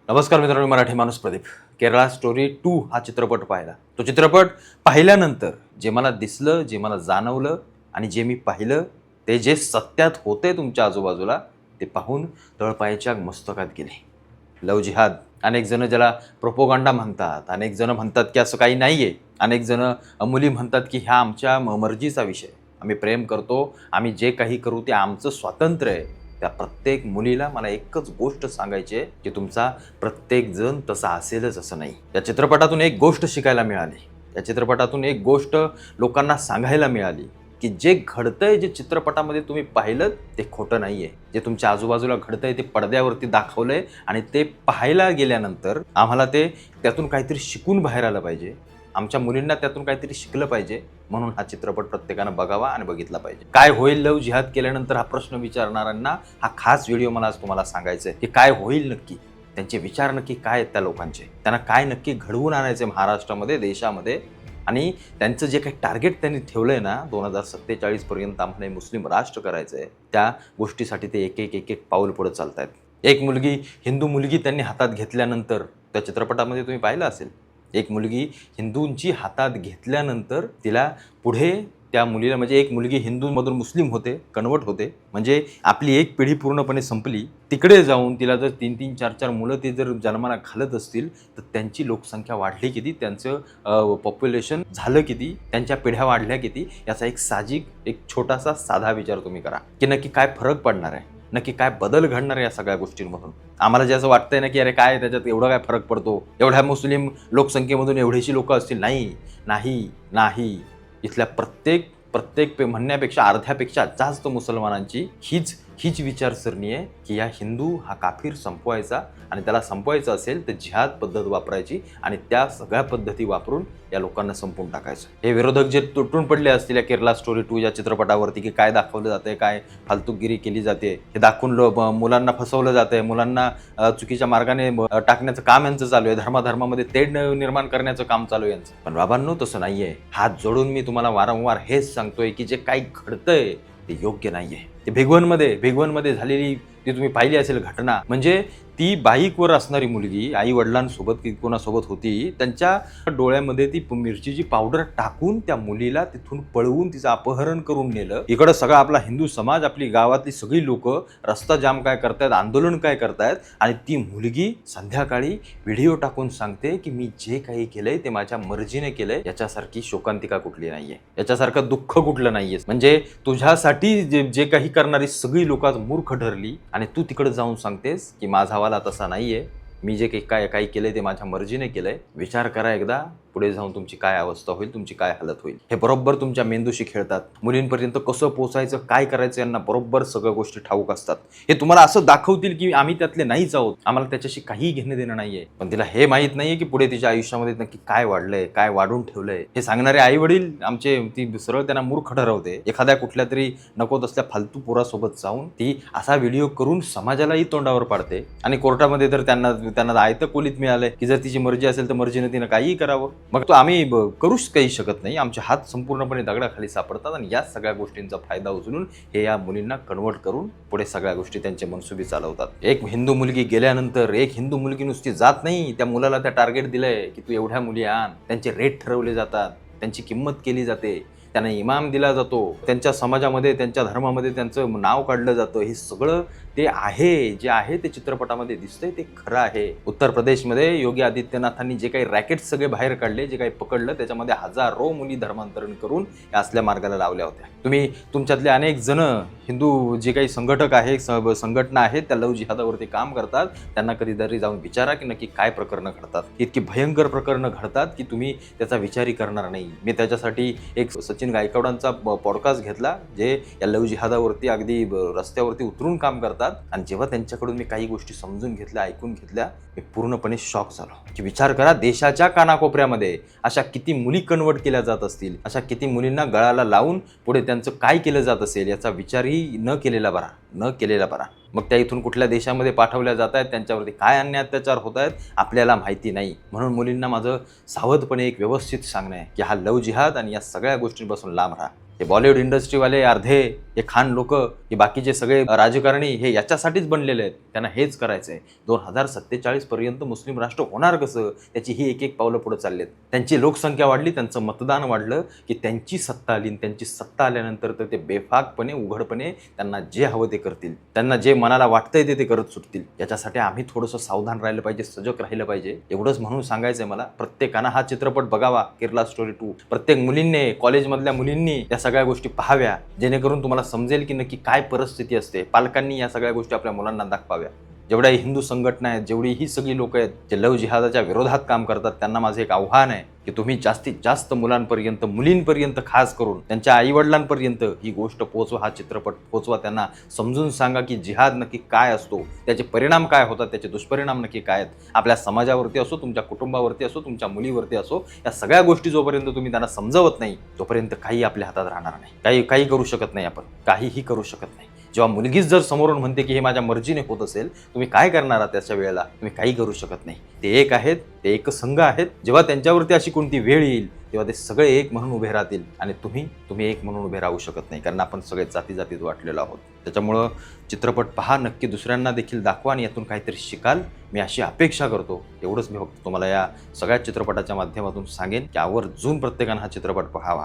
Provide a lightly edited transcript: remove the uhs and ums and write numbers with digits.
नमस्कार मित्रांनो, मराठी माणूस प्रदीप. केरळा स्टोरी 2 हा चित्रपट पाहिला. तो चित्रपट पाहिल्यानंतर जे मला दिसलं, जे मला जाणवलं आणि जे मी पाहिलं, ते जे सत्यात होते तुमच्या आजूबाजूला, ते पाहून तळपायाच्या मस्तकात गेले. लव्ह जिहाद, अनेक जण ज्याला प्रोपोगंडा म्हणतात, अनेक जण म्हणतात की असं काही नाही आहे. अनेक जण मुली म्हणतात की हा आमच्या मर्जीचा विषय, आम्ही प्रेम करतो, आम्ही जे काही करू ते आमचं स्वातंत्र्य आहे. त्या प्रत्येक मुलीला मला एकच गोष्ट सांगायची आहे की तुमचा प्रत्येक जण तसा असेलच असं नाही. या चित्रपटातून एक गोष्ट शिकायला मिळाली. या चित्रपटातून एक गोष्ट लोकांना सांगायला मिळाली की जे घडतंय, जे चित्रपटामध्ये तुम्ही पाहिलं ते खोटं नाही आहे. जे तुमच्या आजूबाजूला घडतंय ते पडद्यावरती दाखवलंय आणि ते पाहायला गेल्यानंतर आम्हाला ते त्यातून काहीतरी शिकून बाहेर आलं पाहिजे. आमच्या मुलींना त्यातून काहीतरी शिकलं पाहिजे, म्हणून हा चित्रपट प्रत्येकानं बघावा आणि बघितला पाहिजे. काय होईल लव्ह जिहाद केल्यानंतर हा प्रश्न विचारणाऱ्यांना हा खास व्हिडिओ मला आज तुम्हाला सांगायचा आहे की काय होईल नक्की, त्यांचे विचार नक्की काय आहेत त्या लोकांचे, त्यांना काय नक्की घडवून आणायचे महाराष्ट्रामध्ये, देशामध्ये, आणि त्यांचं जे काही टार्गेट त्यांनी ठेवलंय ना 2047 पर्यंत आम्हाला मुस्लिम राष्ट्र करायचं आहे, त्या गोष्टीसाठी ते एक एक पाऊल पुढे चालतायत. एक मुलगी, हिंदू मुलगी त्यांनी हातात घेतल्यानंतर, त्या चित्रपटामध्ये तुम्ही पाहिलं असेल, एक मुलगी हिंदूंची हातात घेतल्यानंतर तिला पुढे त्या मुलीला, म्हणजे एक मुलगी हिंदूमधून मुस्लिम होते, कन्वर्ट होते, म्हणजे आपली एक पिढी पूर्णपणे संपली. तिकडे जाऊन तिला जर 3-3, 4-4 मुलं ते जर जन्माला घालत असतील तर त्यांची लोकसंख्या वाढली किती, त्यांचं पॉप्युलेशन झालं किती, त्यांच्या पिढ्या वाढल्या किती, याचा एक साहजिक, एक छोटासा साधा विचार तुम्ही करा की नक्की काय फरक पडणार आहे, नक्की काय बदल घडणार आहे या सगळ्या गोष्टींमधून. आम्हाला जे असं वाटतंय ना की अरे काय त्याच्यात एवढा काय फरक पडतो, एवढ्या मुस्लिम लोकसंख्येमधून एवढीशी लोक असतील. नाही नाही नाही, इथल्या प्रत्येक म्हणण्यापेक्षा अर्ध्यापेक्षा जास्त मुसलमानांची हीच विचारसरणी आहे की या हिंदू हा काफिर संपवायचा, आणि त्याला संपवायचं असेल तर जिहाद पद्धत वापरायची आणि त्या सगळ्या पद्धती वापरून या लोकांना संपवून टाकायचं. हे विरोधक जे तुटून पडले असतील या केरळा स्टोरी 2 या चित्रपटावरती की काय दाखवलं जातंय, काय फालतूगिरी केली जाते, हे दाखवून मुलांना फसवलं जातंय, मुलांना चुकीच्या मार्गाने टाकण्याचं काम यांचं चालू आहे, धर्माधर्मामध्ये तेढ निर्माण करण्याचं काम चालू आहे यांचं. पण बाबांनो, तसं नाहीये. हात जोडून मी तुम्हाला वारंवार हेच सांगतोय की जे काही घडतंय ते योग्य नाहीये. ते भिगवणमध्ये झालेली ती तुम्ही पाहिली असेल घटना, म्हणजे ती बाईकवर असणारी मुलगी आई वडिलांसोबत की कोणासोबत होती, त्यांच्या डोळ्यामध्ये ती मिरचीची पावडर टाकून त्या मुलीला तिथून पळवून तिचं अपहरण करून नेलं. इकडं सगळा आपला हिंदू समाज, आपली गावातली सगळी लोक रस्ता जाम काय करतायत, आंदोलन काय करतायत, आणि ती मुलगी संध्याकाळी व्हिडिओ टाकून सांगते की मी जे काही केलंय ते माझ्या मर्जीने केलंय. याच्यासारखी शोकांतिका कुठली नाहीये, याच्यासारखं दुःख कुठलं नाहीये. म्हणजे तुझ्यासाठी जे काही करणारी सगळी लोक आज मूर्ख ठरली आणि तू तिकडे जाऊन सांगतेस की माझा वाला तसा नाहीये, मी जे काही केलंय ते माझ्या मर्जीने केलंय. विचार करा एकदा, पुढे जाऊन तुमची काय अवस्था होईल, तुमची काय हालत होईल. हे बरोबर तुमच्या मेंदूशी खेळतात. मुलींपर्यंत कसं पोहोचायचं, काय करायचं, यांना बरोबर सगळ्या गोष्टी ठाऊक असतात. हे तुम्हाला असं दाखवतील की आम्ही त्यातले नाहीच आहोत, आम्हाला त्याच्याशी काही घेणं देणं नाहीये. पण तिला हे माहीत नाहीये की पुढे तिच्या आयुष्यामध्ये नक्की काय वाढलंय, काय वाढून ठेवलंय. हे सांगणारे आई वडील आमचे, ती सरळ त्यांना मूर्ख ठरवते. एखाद्या कुठल्या तरी नको असल्या फालतू पोरासोबत जाऊन ती असा व्हिडिओ करून समाजालाही तोंडावर पाडते, आणि कोर्टामध्ये तर त्यांना आयतं कोलीत मिळालंय की जर तिची मर्जी असेल तर मर्जीने तिनं काहीही करावं. मग तो आम्ही करूच काही शकत नाही. आमचे हात संपूर्णपणे दगडाखाली सापडतात, आणि या सगळ्या गोष्टींचा फायदा उचलून हे या मुलींना कन्वर्ट करून पुढे सगळ्या गोष्टी त्यांचे मनसुबे चालवतात. एक हिंदू मुलगी गेल्यानंतर एक हिंदू मुलगी नुसती जात नाही, त्या मुलाला त्या टार्गेट दिलंय की तू एवढ्या मुली आण. त्यांचे रेट ठरवले जातात, त्यांची किंमत केली जाते, त्यांना इमाम दिला जातो, त्यांच्या समाजामध्ये, त्यांच्या धर्मामध्ये त्यांचं नाव काढलं जातं. हे सगळं ते आहे, जे आहे ते चित्रपटामध्ये दिसतंय ते खरं आहे. उत्तर प्रदेशमध्ये योगी आदित्यनाथांनी जे काही रॅकेट सगळे बाहेर काढले, जे काही पकडलं, त्याच्यामध्ये हजारो मुली धर्मांतरण करून या असल्या मार्गाला लावल्या होत्या. तुम्ही तुमच्यातले अनेक जण हिंदू जे काही संघटक आहे, संघटना आहेत, त्या लव्ह जिहादावरती काम करतात, त्यांना कधीतरी जाऊन विचारा की नक्की काय प्रकरणं घडतात. इतकी भयंकर प्रकरणं घडतात की तुम्ही त्याचा विचारही करणार नाही. मी त्याच्यासाठी एक सचिन गायकवाडांचा पॉडकास्ट घेतला, जे या लव्ह जिहादावरती अगदी रस्त्यावरती उतरून काम करतात, आणि जेव्हा त्यांच्याकडून मी काही गोष्टी समजून घेतल्या, ऐकून घेतल्या, मी पूर्णपणे शॉक झालो. की विचार करा, देशाच्या कानाकोपऱ्यामध्ये अशा किती मुली कन्वर्ट केल्या जात असतील, अशा किती मुलींना गळाला लावून पुढे त्यांचं काय केलं जात असेल, याचा विचारही न केलेला बरा. मग त्या इथून कुठल्या देशामध्ये पाठवल्या जात आहेत, त्यांच्यावरती काय अन्याय अत्याचार होत आहेत आपल्याला माहिती नाही. म्हणून मुलींना माझं सावधपणे एक व्यवस्थित सांगणं आहे की हा लव्ह जिहाद आणि या सगळ्या गोष्टींपासून लांब राहा. हे बॉलिवूड इंडस्ट्रीवाले अर्धे हे खान लोक, हे बाकीचे सगळे राजकारणी हे याच्यासाठीच बनलेले आहेत, त्यांना हेच करायचं आहे. 2047 पर्यंत मुस्लिम राष्ट्र होणार कसं, त्याची ही एक एक पावलं पुढे चाललेत. त्यांची लोकसंख्या वाढली, त्यांचं मतदान वाढलं की त्यांची सत्ता आली. त्यांची सत्ता आल्यानंतर तर ते बेफाकपणे उघडपणे त्यांना जे हवं ते करतील, त्यांना जे मनाला वाटतंय ते करत सुटतील. याच्यासाठी आम्ही थोडंसं सावधान राहिलं पाहिजे, सजग राहिलं पाहिजे. एवढंच म्हणून सांगायचंय मला, प्रत्येकानं हा चित्रपट बघावा, केरला स्टोरी 2. प्रत्येक मुलींनी, कॉलेजमधल्या मुलींनी या सगळ्या गोष्टी पाहाव्या, जेणेकरून तुम्हाला समजेल की नक्की काय परिस्थिती असते. पालकांनी या सगळ्या गोष्टी आपल्या मुलांना दाखवाव्या. जेवढ्या हिंदू संघटना आहेत, जेवढी ही सगळी लोक आहेत जे लव जिहादाच्या विरोधात काम करतात, त्यांना माझं एक आव्हान आहे की तुम्ही जास्तीत जास्त मुलांपर्यंत, मुलींपर्यंत खास करून त्यांच्या आईवडिलांपर्यंत ही गोष्ट पोहोचवा, हा चित्रपट पोहोचवा. त्यांना समजून सांगा की जिहाद नक्की काय असतो, त्याचे परिणाम काय होतात, त्याचे दुष्परिणाम नक्की काय आहेत. आपल्या समाजावरती असो, तुमच्या कुटुंबावरती असो, तुमच्या मुलीवरती असो, या सगळ्या गोष्टी जोपर्यंत तुम्ही त्यांना समजवत नाही तोपर्यंत काही आपल्या हातात राहणार नाही. काही करू शकत नाही, आपण काहीही करू शकत नाही. जेव्हा मुलगीच जर समोरून म्हणते की हे माझ्या मर्जीने होत असेल, तुम्ही काय करणार आहात त्याच्या वेळेला? तुम्ही काही करू शकत नाही. ते एक आहेत, ते एक संघ आहेत. जेव्हा त्यांच्यावरती अशी कोणती वेळ येईल तेव्हा ते सगळे एक म्हणून उभे राहतील आणि तुम्ही एक म्हणून उभे राहू शकत नाही, कारण आपण सगळे जातीत वाटलेलो आहोत. त्याच्यामुळं चित्रपट पहा, नक्की दुसऱ्यांना देखील दाखवा आणि यातून काहीतरी शिकाल, मी अशी अपेक्षा करतो. एवढंच मी फक्त तुम्हाला या सगळ्या चित्रपटाच्या माध्यमातून सांगेन की आवर्जून प्रत्येकानं हा चित्रपट पाहावा.